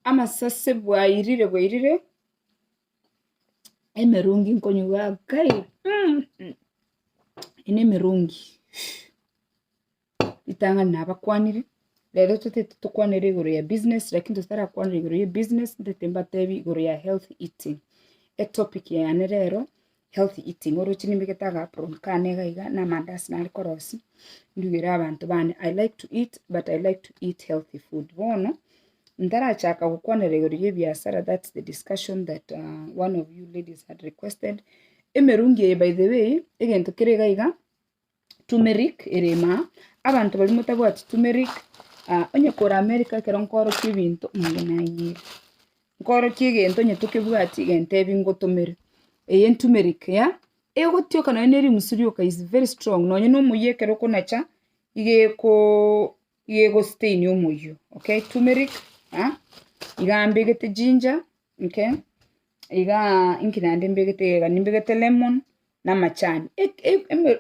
amasase bwairire emerungi nkonyuga kai ine merungi itanga nabakwanire lero tukwanire iguru ya business lakini tutarakwanire iguru ya business ndetemba tebi iguru ya healthy eating topic ya rero healthy eating oro chini mbigetaga pronkane gaiga na mandasi na korosi ndugira abantu bane I like to eat but I like to eat healthy food bono ndarachaka gukwanira iguru ya Ebiasara. That's the discussion that one of you ladies had requested. Emerungi by the way egento kire gaiga turmeric erema abantu bali mutabwati turmeric onye kora America kero nkoro kibinto nginayi nkoro kigento nye tukibwati gente bingo turmeric ya egotyo kana neri musuryoka is very strong nonye no muyekero konacha igego stain yo muyo. Okay, turmeric iga mbegete ginger, okay, iga inkinande mbegete lemon na machani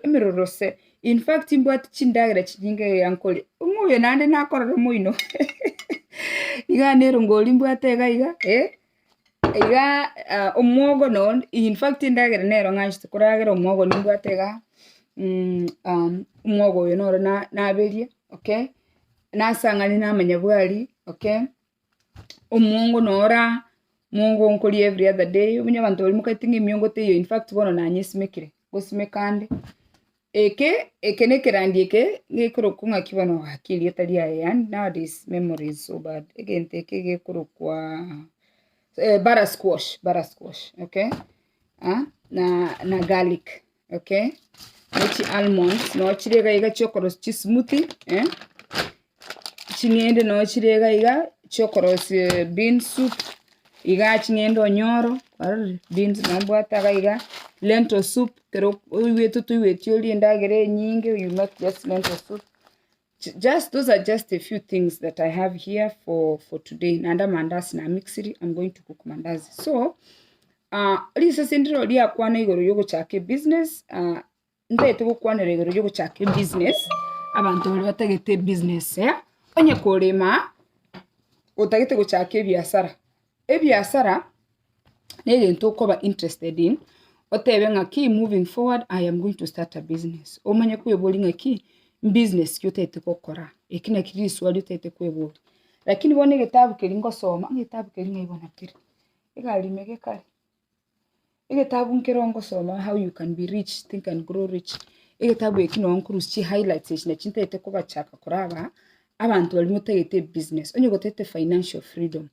emerorose. In fact imbwati chindagira chijinge yankole umuye nande nakorora muino iga nero ngoli mbwate iga omwogo no. In fact indagira nero ngashite kuragira omwogo nimbwate iga omwogo yo noro na berie. Okay, nasangani namanya bwali. Okay, omwongo nora mwongo nkoli every other day unya bantu bali mukatinga myongo teyo. In fact bono nanyesimekire gosimekande eke nekerandike ngekorokunga kibono hakili etali yani nowadays memory is so bad again take gekorokwa bara squash. Okay, na garlic. Okay, echi almonds no chirega iga chokoros chi smoothie chingende no chirega iga chokoros bean soup iga chingende onyoro beans nambwata iga lentil soup kero tuweti ndagere nyinge you make just lentil soup. Just those are just a few things that I have here for today. Nanda mandasi na mixiri. I'm going to cook mandazi. So lisa sindiro lia kwana igoro yogo chake business ndete gukwana igoro yogo chake business abantu bali batagete business onye kolema otagete guchake Ebiasara nege ntokoba interested in otebe ngaki moving forward I am going to start a business omanye kweboli ngaki business kyotete kokora ekina kiri swali tete kweboli lakini bone gitabu kiringo soma gitabu kiringo ibona kiri egali mege kali gitabu nkirongo soma how you can be rich, think and grow rich. Gitabu ekino onkurus chi highlights na chintete ko bachaka koraba abantu bali mutegete business onye gotete financial freedom.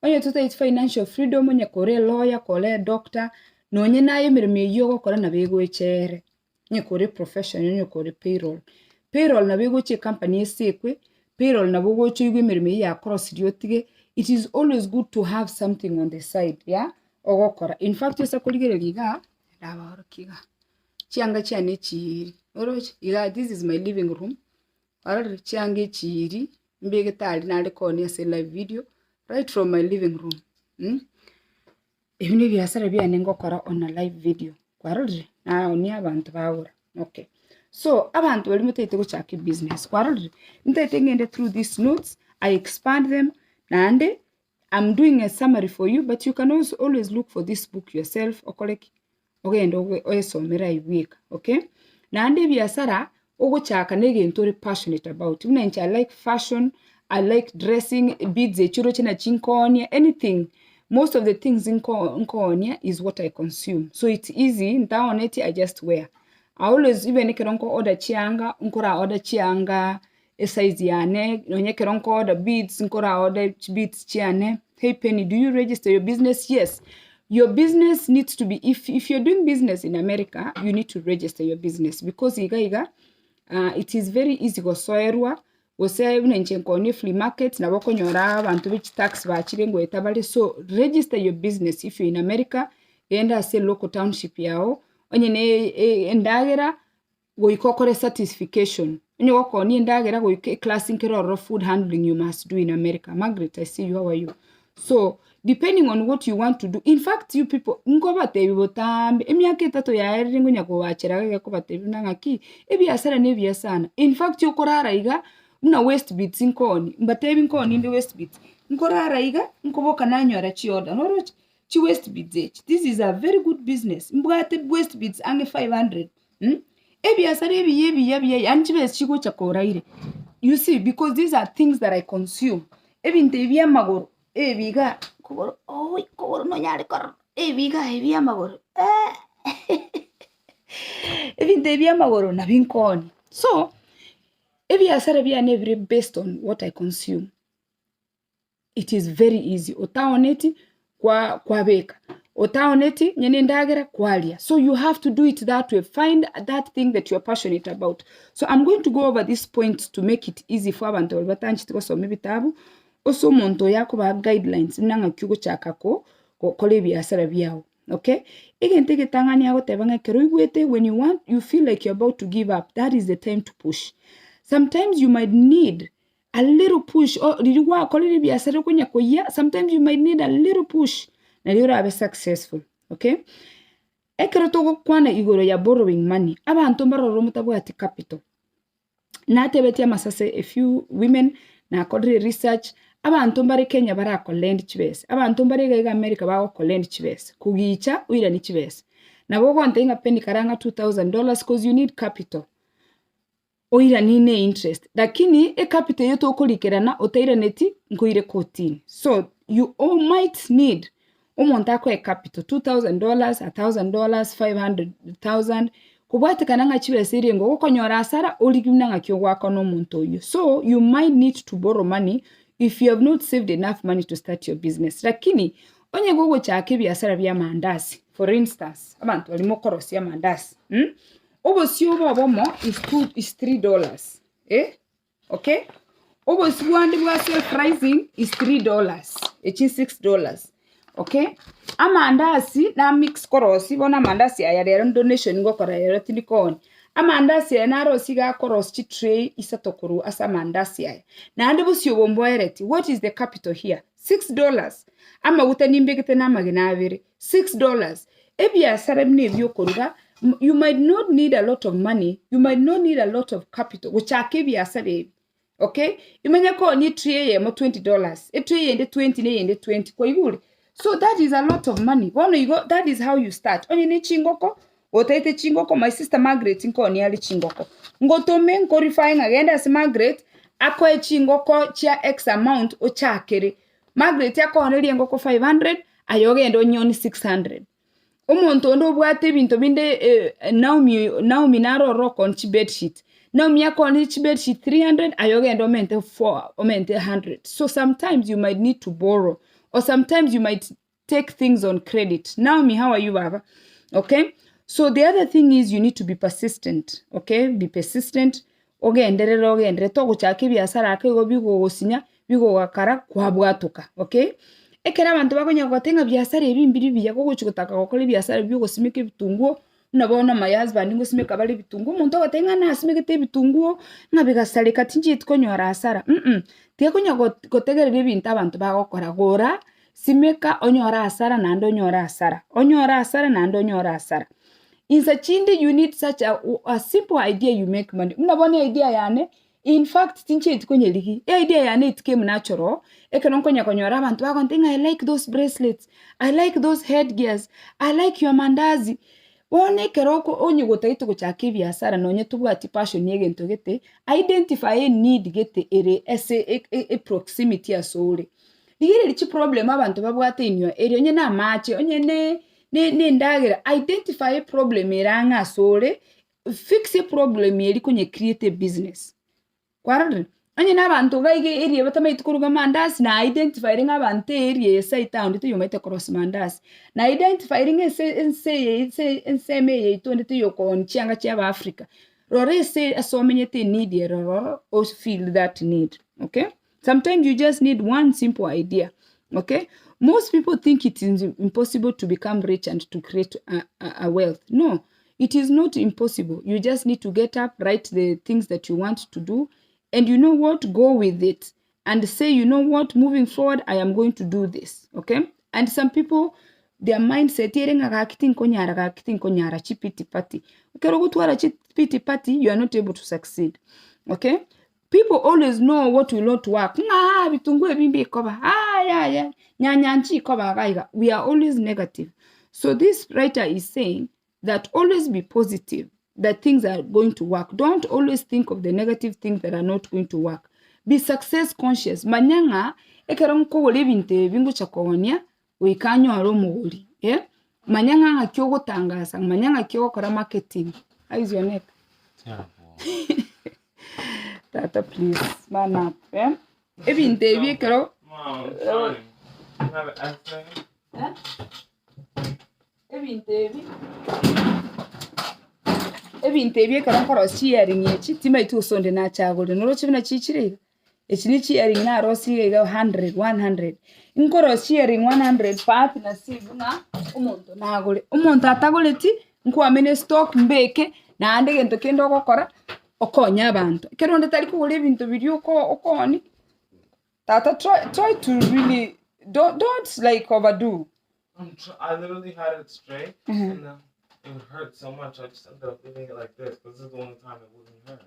Onye tutete financial freedom onye kore lawyer, kore doctor nonye naye mirime yogo kora na bego echere nye kore professional nye kore payroll na bego che company esekwe payroll na bogo cho igwe mirime ya cross riotige. It is always good to have something on the side ogokora. In fact yesa kuligere liga dabarokiga chianga chiane chiri orochi iga this is my living room arari chiange chiri mbege tali nale koni ase live video right from my living room. Ebine Ebiasara byane ngokora on a live video kwarori na oni abantu bawura. Okay, so abantu bali mutete guchaka business kwarori ntete ngende through these notes I expand them nande I'm doing a summary for you, but you can also always look for this book yourself okoleki ogendo oyesomera ibwika. Okay, nande Ebiasara ogochaka nege ntori passionate about unencha. I like fashion, I like dressing, beads echuro china chinkonia, anything. Most of the things in Konya is what I consume. So it's easy. Ntaoneti I just wear. I always even keronko order chianga, nkora order chianga, size yane, nonye keronko order beads, nkora order beads chiane. Hey Penny, do you register your business? Yes. Your business needs to be, if you're doing business in America, you need to register your business because it is very easy go soerwa. Wose unenchenkoni flea market na bako nyora abantu bich tax bachirengo etabale. So register your business if you're in America. Enda say local township yao onye ne endagera go ikokore certification onye wako ni endagera go class nkero food handling you must do in America. Margaret, I see you. How are you? So depending on what you want to do. In fact, you people ngoba tebi botambe emyaka 3 ya eringo nyako wachera ko batebi nangaki Ebiasara ne Ebiasana. In fact yokorara iga una waste bits inkoni mbatebi inkoni inde waste bits nkorara iga nkoboka nanyora chioda noro chi waste bits this is a very good business mbwate waste bits ange 500 Ebiasara yebi anchibes chigo chakoraire. You see, because these are things that I consume. Ebintebia magoro ebiga kogoro kogoro no nyare kor ebiga ebia magoro ebintebia magoro na binkoni. So Ebiasara bia every based on what I consume. It is very easy. Otaoneti kwa beka. Otaoneti nyene ndagera kwalia. So you have to do it that way. Find that thing that you're passionate about. So I'm going to go over these points to make it easy for abantu batanchi tiko so mibitabu. Also monto yako ba guidelines nanga Gochaka ko kole Ebiasara biao. Okay? Igentege tangani yako tebanga kero igwete when you feel like you're about to give up. That is the time to push. Sometimes you might need a little push. Sometimes you might need a little push. Na liura abe successful. Okay? Ekero togo kwana igoro ya borrowing money. Aba antombaro romutabu ati capital. Na tebeti Amasase a few women na kodri research. Aba antombare Kenya bara ko lend chibes. Aba antombare ga America ba ko lend chibes. Kugicha uira ni chibes. Na bogo antenga pendi karanga $2,000 because you need capital. Oira nine interest. Lakini capital yoto okolikerana otaira neti nkoire kotini. So you all might need omontako capital $2,000, $1,000, $500,000. Kubwate kananga chiwe sirengo okonyora asara oligimnanga kyo gwako no muntu oyo. So you might need to borrow money if you have not saved enough money to start your business. Lakini onye Gochaka Ebiasara bya mandasi. For instance, abantu balimo korosia mandasi. Obosi obomo is $3. Okay? Obosi bwandi bwa self rising is $3. Echi $6. Okay? Amandasi na mix korosi bona amandasi ayarero donation ngokora yero tinikoni. Amandasi na rosi ga korosi chi tray isatokuru asa amandasi aya. Na ande bosi obombo ereti. What is the capital here? $6. Ama utanimbegete na magina avere. $6. Ebiasara mne byokorwa. You might not need a lot of money. You might not need a lot of capital. Gochaka Ebiasara. Okay? Imenya ko ni tray mo $20. E tray yende 20 ne yende 20 kwa iguli. So that is a lot of money. That is how you start. Onye ni chingoko. Otaite chingoko. My sister Margaret nko ni ali chingoko. Ngotome nko refine agenda si Margaret. Ako e chingoko chia X amount o chakere. Margaret yako oneli ngoko 500. Ayoge endo nyoni 600. Omonto ndo bwate binto binde Naomi naro rock on chi bedsheet. Naomi yako on chi bedsheet 300. Ayoge endo mente 4 o mente 100. So sometimes you might need to borrow. Or sometimes you might take things on credit. Naomi, how are you, Baba? Okay? So the other thing is you need to be persistent. Okay? Be persistent. Ogendere to Gochaka Ebiasara akego bigo gosinya bigo gakara kwa bwatuka. Okay? Ekera abantu bakonya gotenga biasara ebimbiri biya ko gochukotaka gokora biasara byo gosimika bitunguo nabona my husband ngo simika bali bitunguo muntu gotenga na simika bitunguo ngabigasale katinji tukonyora asara Tekonya gotegerera ebintu abantu bagokora gora simeka onyora asara na ndonyora asara onyora asara na ndonyora asara. In such you need such a simple idea you make money. Unabona idea yane in fact tinche itikonye ligi idea yane it came natural ekenonkonya konyora abantu bakontinga I like those bracelets, I like those headgears, I like your mandazi. One keroko onye gotaito Gochaka Ebiasara nonye tubwati passion yegento gete identify a need gete ere a proximity asole. Digere lichi problem abantu babwate inyo ere onye na mache onye ne ndagera identify a problem eranga asole fix a problem eri kunye create a business. Kwarare onye na abantu gaige eri batama itukuruga mandasi na identify ringa abantu eri esa town ndito yomaite cross mandasi na identify ringa ense me ito ndito yoko nchianga chia Africa rore se asomenyete need error or feel that need. Okay, sometimes you just need one simple idea. Okay, most people think it is impossible to become rich and to create a wealth. No, it is not impossible. You just need to get up, write the things that you want to do, and you know what, go with it and say, you know what, moving forward, I am going to do this. Okay, and some people, their mindset chipiti party. You are not able to succeed. Okay, people always know what will not work. We are always negative. So this writer is saying that always be positive, that things are going to work. Don't always think of the negative things that are not going to work. Be success conscious. Manyanga ekerong ko wole binte bingu chakonya we kanyo aro mogoli. Yeah? Manyanga ngakyo tangasa, manyanga kyo kora marketing. How is your neck? Terrible. Tata, please, man up. Yeah? Ebinte bi kero. Mom, you have an essay? Huh? Ebinte bi kero koro sharing yechi tima itu sonde na chagole no chibina chichire. Echini sharing na rosi ga 100 nkoro sharing 100 part na sibuna umuntu nagole umuntu atagole ti nko amene stock mbeke na ande gento kendo gukora okonya abantu kero ndetali ko ibintu biri okoni tata try to really don't like overdo. I literally had it straight and then it would hurt so much I just ended up leaving it like this because this is the only time it wouldn't hurt.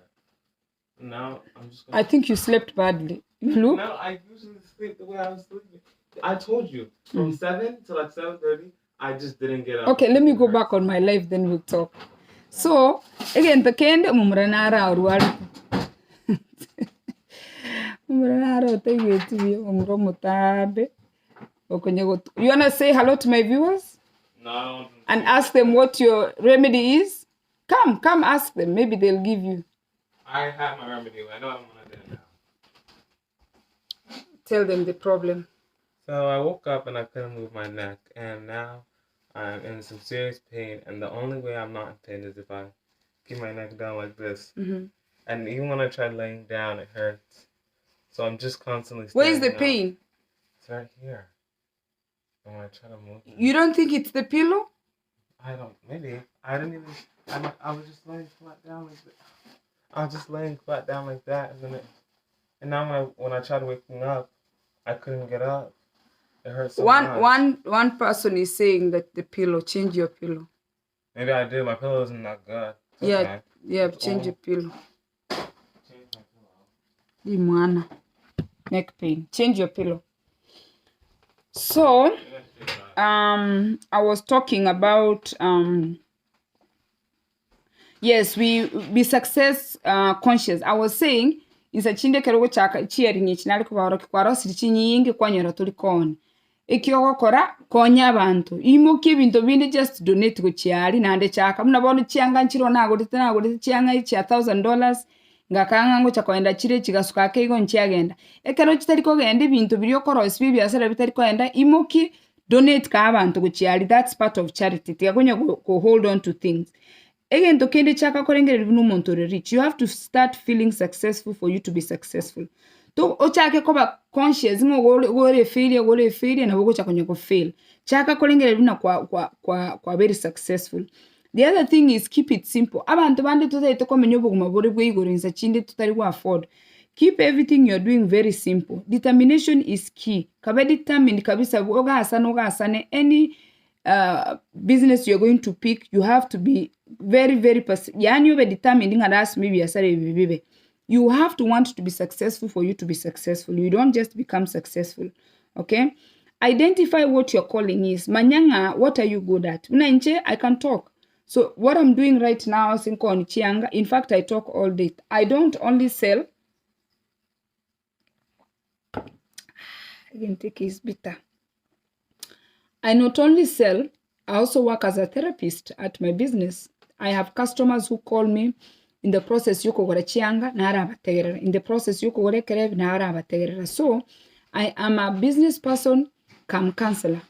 Now I'm just gonna... I think you slept badly. You look? No, I usually sleep the way I was sleeping. I told you from 7 to like 7:30 I just didn't get up. Okay, let me go back on my life, then we'll talk. So, again, the kende mumranara urwari. Mumranara otayeti umro mutabe. You wanna say hello to my viewers? No. And ask them what your remedy is? Come ask them. Maybe they'll give you. I have my remedy. I know I'm gonna do it now. Tell them the problem. So I woke up and I couldn't move my neck, and now I'm in some serious pain, and the only way I'm not in pain is if I keep my neck down like this. And even when I try laying down, it hurts. So I'm just constantly Where is the pain? It's right here. And when I try to move it, You don't think it's the pillow? I don't, maybe. I didn't even, I was just laying flat down like that. I was just laying flat down like that, and now when I tried waking up, I couldn't get up. It hurts so much. One person is saying that the pillow, change your pillow. Maybe I did. My pillow isn't that good. Yeah, change your pillow. Change my pillow. Neck pain. Change your pillow. So, I was talking about yes, we be success conscious. I was saying is a chinde kero Gochaka cheering each nali kubaro kwaro sirichinyi yingi kwanyora tuli kon. Ekyo kora konya abantu. Imo kibinto bindi just donate go chiali nande chaka. Mnabona chianga nchiro nago chianga ichi $1,000 ngakanga ngo chakoenda chire chigasuka kego nchiagenda. Ekero chitari ko gende bintu biri okoro Ebiasara bitari ko enda imoki donate ka abantu go chiali. That's part of charity. Tiagonya go hold on to things. Again, to kende chaka korengere n'umuntu rich. You have to start feeling successful for you to be successful. To ochake koba conscious ngo gore failure na bogo chakonya ko fail. Chaka korengere na kwa very successful. The other thing is keep it simple. Abantu bande to komenyo boguma bore bwigorinza chinde tutari wa afford. Keep everything you're doing very simple. Determination is key. Kabe determined kabisa oga asane any business you're going to pick, you have to be very, very yani you be determined and ask maybe Ebiasara. You have to want to be successful for you to be successful. You don't just become successful. Okay? Identify what your calling is. Manyanga, what are you good at? I can talk. So what I'm doing right now, in fact, I talk all day. I don't only sell. I can take his bitter. I not only sell, I also work as a therapist at my business. I have customers who call me in the process yuko gore chianga na arabategerera. In the process yuko gore kerev na arabategerera. So, I am a business person, come counselor.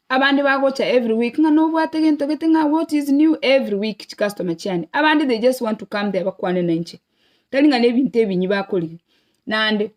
Abandi bagocha every week. Nga no bwategen what is new every week customer chani. Abandi they just want to come there bakwane nanche. Talinga nebinte binyi bakoli. Nande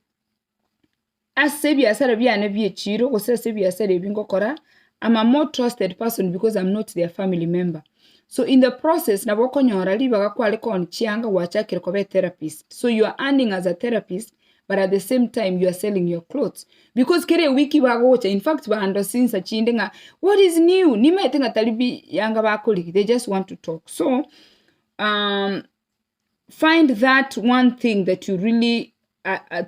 as Ebiasara biane biechiro ko se Ebiasara bingo kora. I'm a more trusted person because I'm not their family member. So in the process, na boko nyora li baga kwa leko on chianga wachakire kobe therapist. So you are earning as a therapist, but at the same time you are selling your clothes. Because kere wiki baga wacha, in fact ba ando sinsa chindenga, what is new? Nima etenga talibi yanga bakoli. They just want to talk. So find that one thing that you really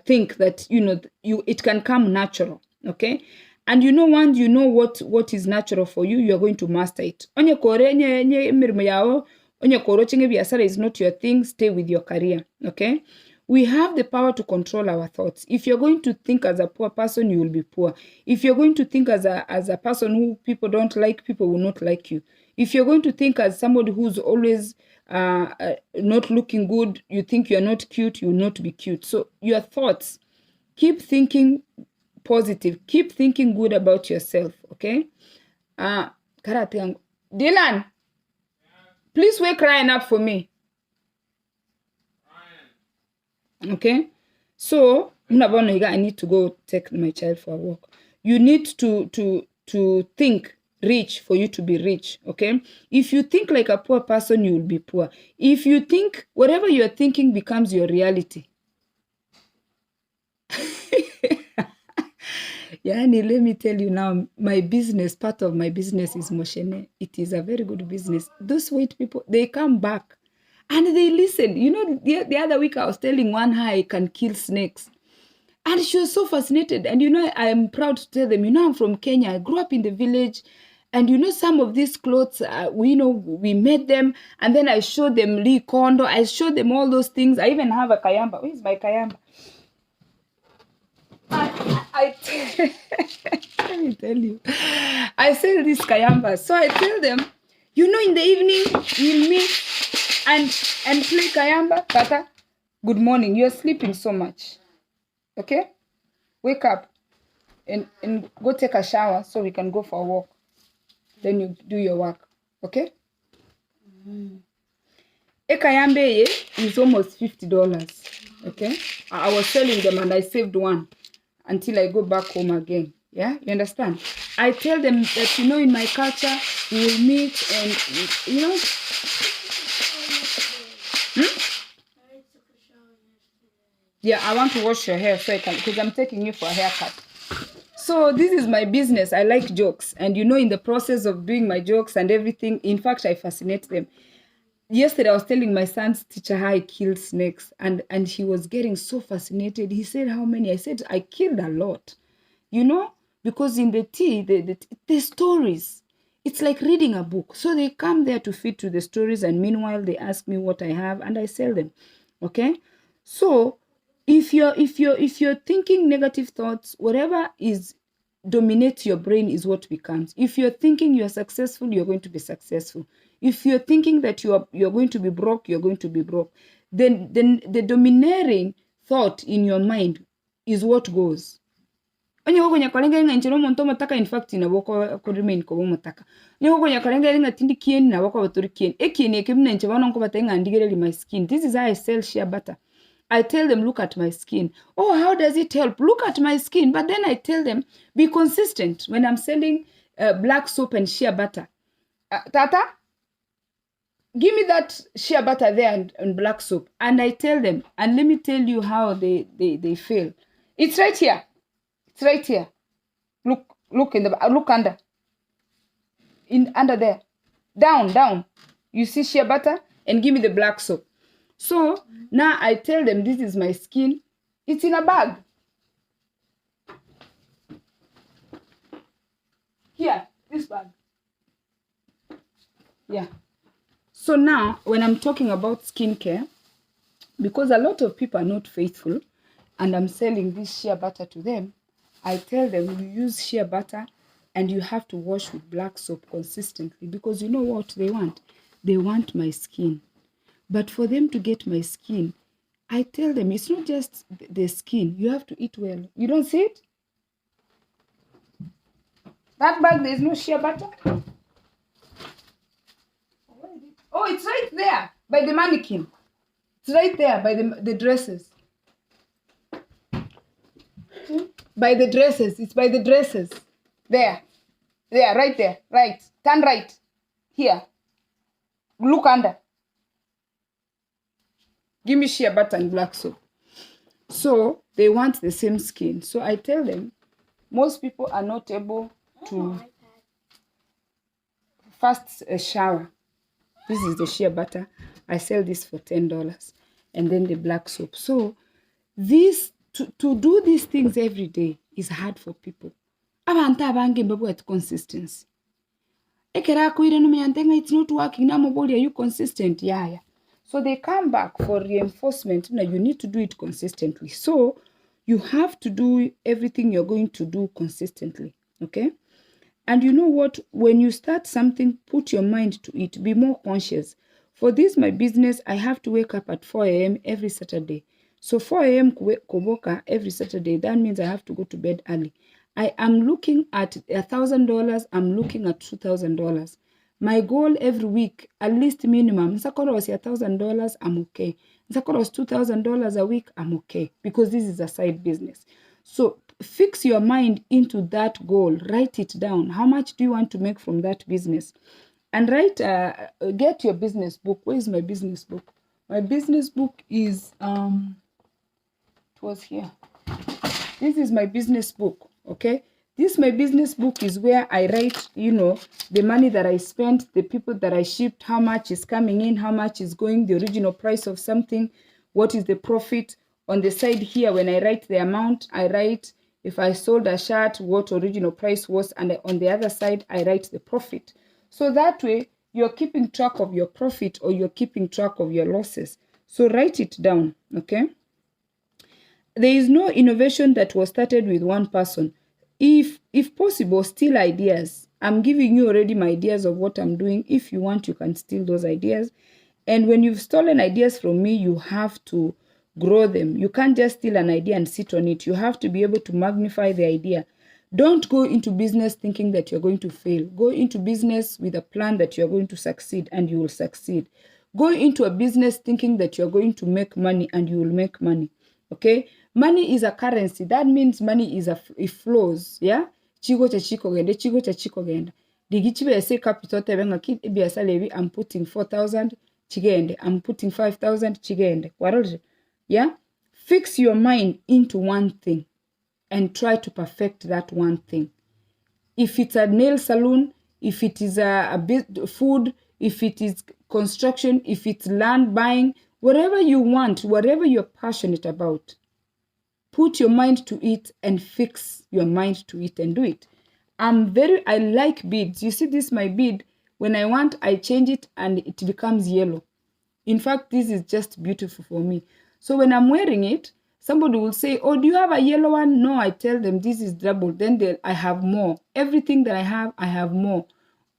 think that it can come natural, okay? And once you know what is natural for you, you are going to master it. Onye kore nye mirimo yao, onye koro chinge Ebiasara is not your thing, stay with your career, okay? We have the power to control our thoughts. If you're going to think as a poor person, you will be poor. If you're going to think as a person who people don't like, people will not like you. If you're going to think as somebody who's always not looking good, you think you're not cute, you will not be cute. So your thoughts, keep thinking positive, keep thinking good about yourself, okay? Dylan, please wake Ryan up for me. Okay, so I need to go take my child for a walk. You need to think rich for you to be rich, okay? If you think like a poor person, you will be poor. If you think whatever you're thinking becomes your reality. Yani, let me tell you now, my business, part of my business is Moshene. It is a very good business. Those white people, they come back and they listen. The other week I was telling one how I can kill snakes. And she was so fascinated. And I am proud to tell them, I'm from Kenya. I grew up in the village. And some of these clothes, we made them. And then I showed them Lee Kondo. I showed them all those things. I even have a kayamba. Where is my kayamba? Let me tell you, I sell this kayamba. So I tell them, in the evening, we'll meet and play kayamba. Tata, good morning. You're sleeping so much. Okay? Wake up and go take a shower so we can go for a walk. Then you do your work. Okay? Ekayambe is almost $50. Okay? I was selling them and I saved one until I go back home again. Yeah? You understand? I tell them that, in my culture, we will meet and, Yeah, I want to wash your hair so I can, because I'm taking you for a haircut. So this is my business. I like jokes. And in the process of doing my jokes and everything, in fact, I fascinate them. Yesterday, I was telling my son's teacher how I killed snakes. And he was getting so fascinated. He said, how many? I said, I killed a lot. Because in the tea, the stories, it's like reading a book. So they come there to feed to the stories. And meanwhile, they ask me what I have and I sell them. Okay? So if you're thinking negative thoughts, whatever dominates your brain is what becomes. If you're thinking you're successful, you're going to be successful. If you're thinking that you're going to be broke, you're going to be broke. Then the domineering thought in your mind is what goes. In fact, in a woko remain ko motaka. Nyogo nyakalenge tindi kien na woko baturi kien. Ekien ekimna nchebana ko batenga ndigere my skin. This is how I sell shea butter. I tell them, look at my skin. Oh, how does it help? Look at my skin. But then I tell them, be consistent when I'm selling black soap and shea butter. Tata, give me that shea butter there and black soap. And I tell them, and let me tell you how they feel. It's right here. It's right here. Look under. Under there. Down. You see shea butter? And give me the black soap. So now I tell them, this is my skin. It's in a bag. Here, this bag. Yeah. So now when I'm talking about skincare, because a lot of people are not faithful and I'm selling this shea butter to them, I tell them, you use shea butter and you have to wash with black soap consistently, because you know what they want? They want my skin. But for them to get my skin, I tell them, it's not just the skin. You have to eat well. You don't see it? That bag, there's no shea butter. Oh, it's right there by the mannequin. It's right there by the dresses. By the dresses. It's by the dresses. There, right there. Right. Turn right. Here. Look under. Give me shea butter and black soap. So they want the same skin. So I tell them, most people are not able to first shower. This is the shea butter. I sell this for $10. And then the black soap. So This to do these things every day is hard for people. Abantu abange mbabwet consistency. It's not working. Are you consistent? Yeah. So they come back for reinforcement. Now you need to do it consistently. So you have to do everything you're going to do consistently. Okay. And you know what? When you start something, put your mind to it. Be more conscious. For this, my business, I have to wake up at 4 a.m. every Saturday. So 4 a.m. Koboka every Saturday. That means I have to go to bed early. I am looking at $1,000. I'm looking at $2,000. My goal every week, at least minimum, Nsakoro was $1,000, I'm okay. Nsakoro was $2,000 a week, I'm okay. Because this is a side business. So fix your mind into that goal. Write it down. How much do you want to make from that business? And get your business book. Where is my business book? My business book is, it was here. This is my business book, okay? This my business book is where I write, the money that I spent, the people that I shipped, how much is coming in, how much is going, the original price of something, what is the profit. On the side here, when I write the amount, I write if I sold a shirt, what original price was, and on the other side, I write the profit. So that way, you're keeping track of your profit or you're keeping track of your losses. So write it down, okay? There is no innovation that was started with one person. If possible, steal ideas. I'm giving you already my ideas of what I'm doing. If you want, you can steal those ideas. And when you've stolen ideas from me, you have to grow them. You can't just steal an idea and sit on it. You have to be able to magnify the idea. Don't go into business thinking that you're going to fail. Go into business with a plan that you're going to succeed, and you will succeed. Go into a business thinking that you're going to make money, and you will make money. Okay? Money is a currency. That means money it flows. Yeah? Chigo cha chiko gende, chigo cha chiko gende. Digichibe ese capital tebenga kit Ebiasara levi, I'm putting 4,000 chigende. I'm putting 5,000 chigende. Warolje. Yeah? Fix your mind into one thing and try to perfect that one thing. If it's a nail salon, if it is a food, if it is construction, if it's land buying, whatever you want, whatever you're passionate about, put your mind to it and fix your mind to it and do it. I like beads. You see this, my bead, when I want, I change it and it becomes yellow. In fact, this is just beautiful for me. So when I'm wearing it, somebody will say, oh, do you have a yellow one? No, I tell them this is double. Then I have more. Everything that I have more.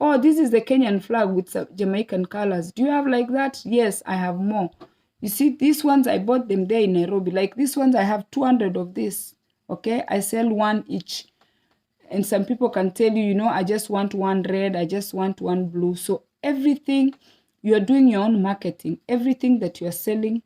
Oh, this is the Kenyan flag with Jamaican colors. Do you have like that? Yes, I have more. You see, these ones, I bought them there in Nairobi. Like these ones, I have 200 of this. Okay, I sell one each. And some people can tell you, I just want one red. I just want one blue. So everything, you're doing your own marketing. Everything that you're selling,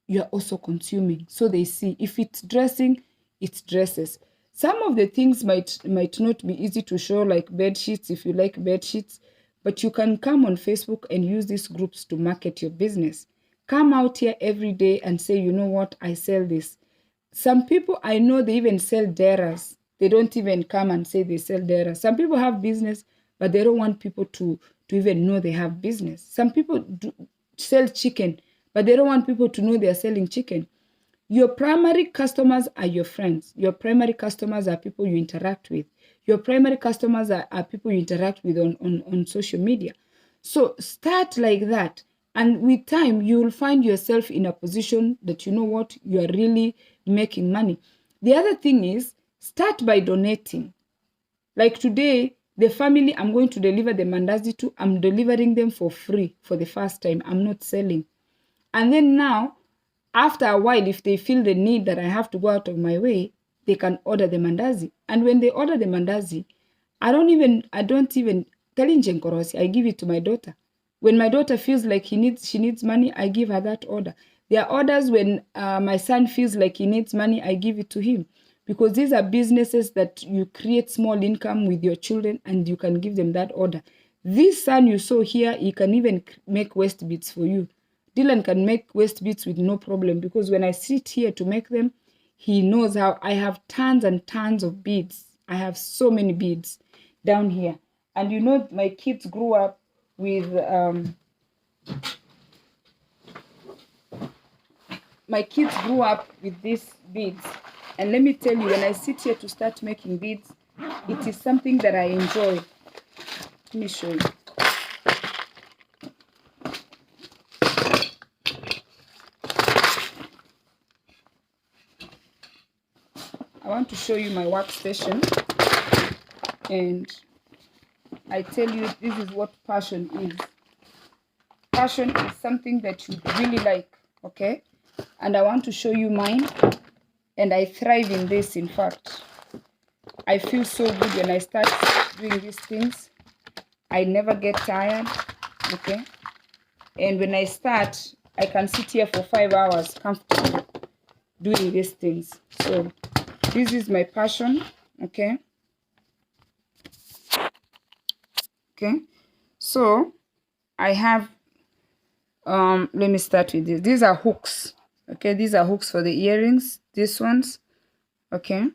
you're also consuming. So they see if it's dressing, it's dresses. Some of the things might not be easy to show, like bed sheets, if you like bed sheets, but you can come on Facebook and use these groups to market your business. Come out here every day and say, you know what, I sell this. Some people I know, they even sell daras. They don't even come and say they sell daras. Some people have business, but they don't want people to even know they have business. Some people sell chicken, but they don't want people to know they are selling chicken. Your primary customers are your friends. Your primary customers are people you interact with. Your primary customers are people you interact with on social media. So start like that. And with time, you will find yourself in a position that you know what, you are really making money. The other thing is, start by donating. Like today, the family I'm going to deliver the mandazi to, I'm delivering them for free for the first time. I'm not selling. And then now, after a while, if they feel the need that I have to go out of my way, they can order the mandazi. And when they order the mandazi, I don't even tell Nkorosi, I give it to my daughter. When my daughter feels like she needs money, I give her that order. There are orders when my son feels like he needs money, I give it to him. Because these are businesses that you create small income with your children and you can give them that order. This son you saw here, he can even make waist beads for you. Dylan can make waist beads with no problem, because when I sit here to make them, he knows how. I have tons and tons of beads. I have so many beads down here. And my kids grew up with my kids grew up with these beads. And let me tell you, when I sit here to start making beads, it is something that I enjoy. Let me show you. I want to show you my workstation. And I tell you, this is what passion is. Passion is something that you really like, okay? And I want to show you mine. And I thrive in this, in fact. I feel so good when I start doing these things. I never get tired, okay? And when I start, I can sit here for 5 hours comfortably doing these things. So this is my passion, okay? Okay, so I have, let me start with this. These are hooks, okay? These are hooks for the earrings, these ones, okay?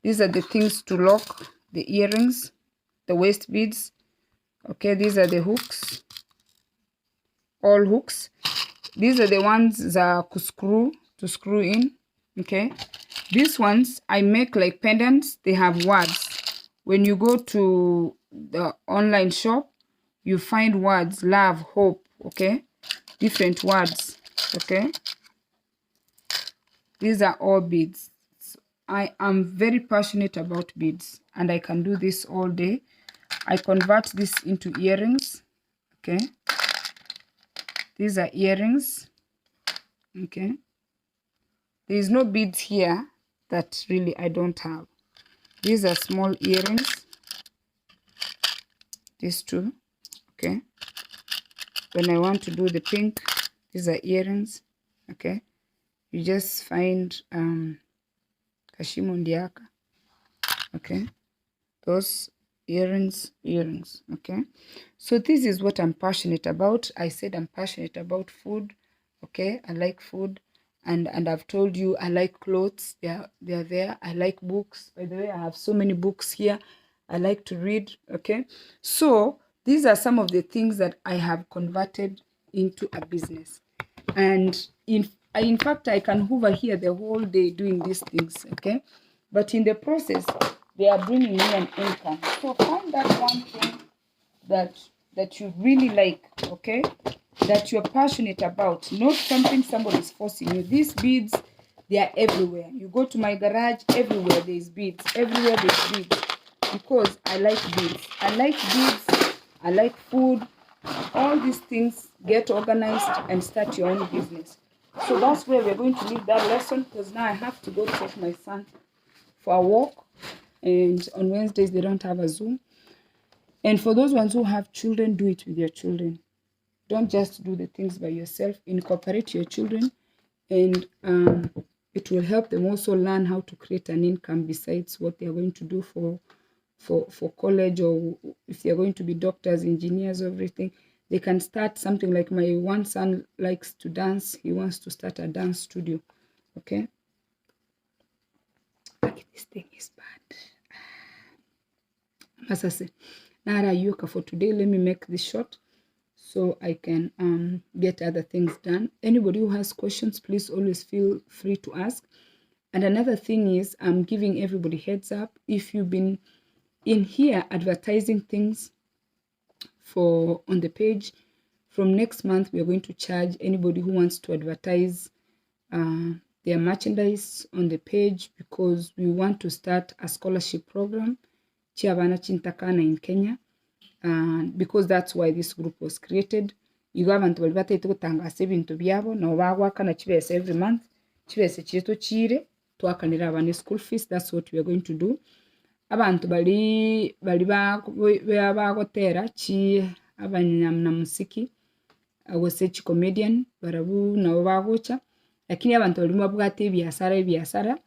These are the things to lock the earrings, the waist beads, okay? These are the hooks, all hooks. These are the ones that to screw in, okay? These ones I make like pendants. They have words. When you go to the online shop, you find words, love, hope, okay? Different words, okay? These are all beads. So I am very passionate about beads, and I can do this all day. I convert this into earrings, okay? These are earrings, okay? There is no beads here that really I don't have. These are small earrings, these two, okay? When I want to do the pink, these are earrings, okay? You just find Kashimo Ndiaka, okay? Those earrings, okay? So this is what I'm passionate about. I said I'm passionate about food, okay? I like food. And I've told you I like clothes. They're there. I like books. By the way, I have so many books here. I like to read, okay? So these are some of the things that I have converted into a business. And in fact, I can hover here the whole day doing these things, okay? But in the process, they are bringing me an income. So find that one thing that you really like, okay? That you're passionate about, not something somebody is forcing you. These beads, they are everywhere. You go to my garage, everywhere there's beads. Everywhere there's beads. Because I like beads. I like beads. I like food. All these things, get organized and start your own business. So that's where we're going to leave that lesson, because now I have to go take my son for a walk. And on Wednesdays, they don't have a Zoom. And for those ones who have children, do it with your children. Don't just do the things by yourself. Incorporate your children, and it will help them also learn how to create an income besides what they are going to do for college, or if they are going to be doctors, engineers, everything. They can start something like my one son likes to dance. He wants to start a dance studio, okay? This thing is bad. Amasase. Nara yoka for today. Let me make this short so I can get other things done. Anybody who has questions, please always feel free to ask. And another thing is, I'm giving everybody heads up. If you've been in here advertising things on the page, from next month we are going to charge anybody who wants to advertise their merchandise on the page, because we want to start a scholarship program Chiabana Chintakana in Kenya. Because that's why this group was created. You abantu bali bataite kutangasa ebintu byabo no bagwakana kibese every month, kibese kyeto chire twakanira abane school fees. That's what we are going to do. Abantu bali bagotera chi abanyamna musiki awose chi comedian barabu nabo bagocha, lakini abantu bali mabwate Ebiasara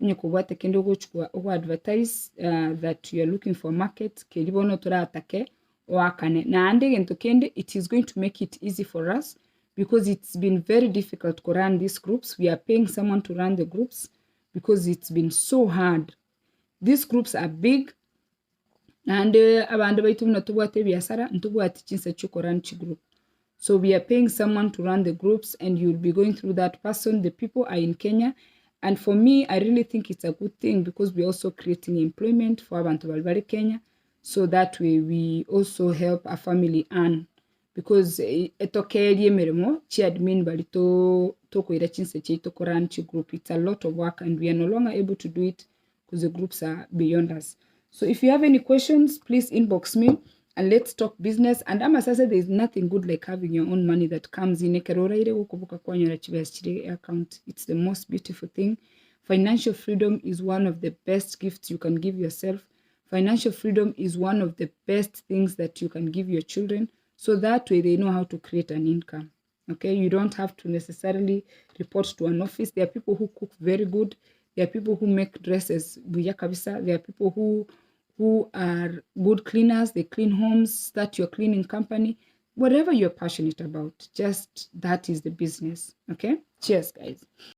nyekubwate kendo gochwa o advertise that you are looking for market kelibono turatake wakane na ande gento kende. It is going to make it easy for us, because it's been very difficult to run these groups. We are paying someone to run the groups because it's been so hard. These groups are big, and abantu baitu natubwate Ebiasara ntubwate chinsa chiko run chi group. So we are paying someone to run the groups, and you'll be going through that person. The people are in Kenya. And for me, I really think it's a good thing, because we're also creating employment for abantu bari Kenya. So that way we also help a family earn, because etokeerie emirimo chi admin bari tokwira chinse chaitu run chi group. It's a lot of work, and we are no longer able to do it because the groups are beyond us. So if you have any questions, please inbox me and let's talk business. And Amasase, there is nothing good like having your own money that comes in. Account. It's the most beautiful thing. Financial freedom is one of the best gifts you can give yourself. Financial freedom is one of the best things that you can give your children, so that way they know how to create an income. Okay, you don't have to necessarily report to an office. There are people who cook very good. There are people who make dresses buya kabisa. There are people who are good cleaners. They clean homes, start your cleaning company. Whatever you're passionate about, just that is the business. Okay, cheers guys.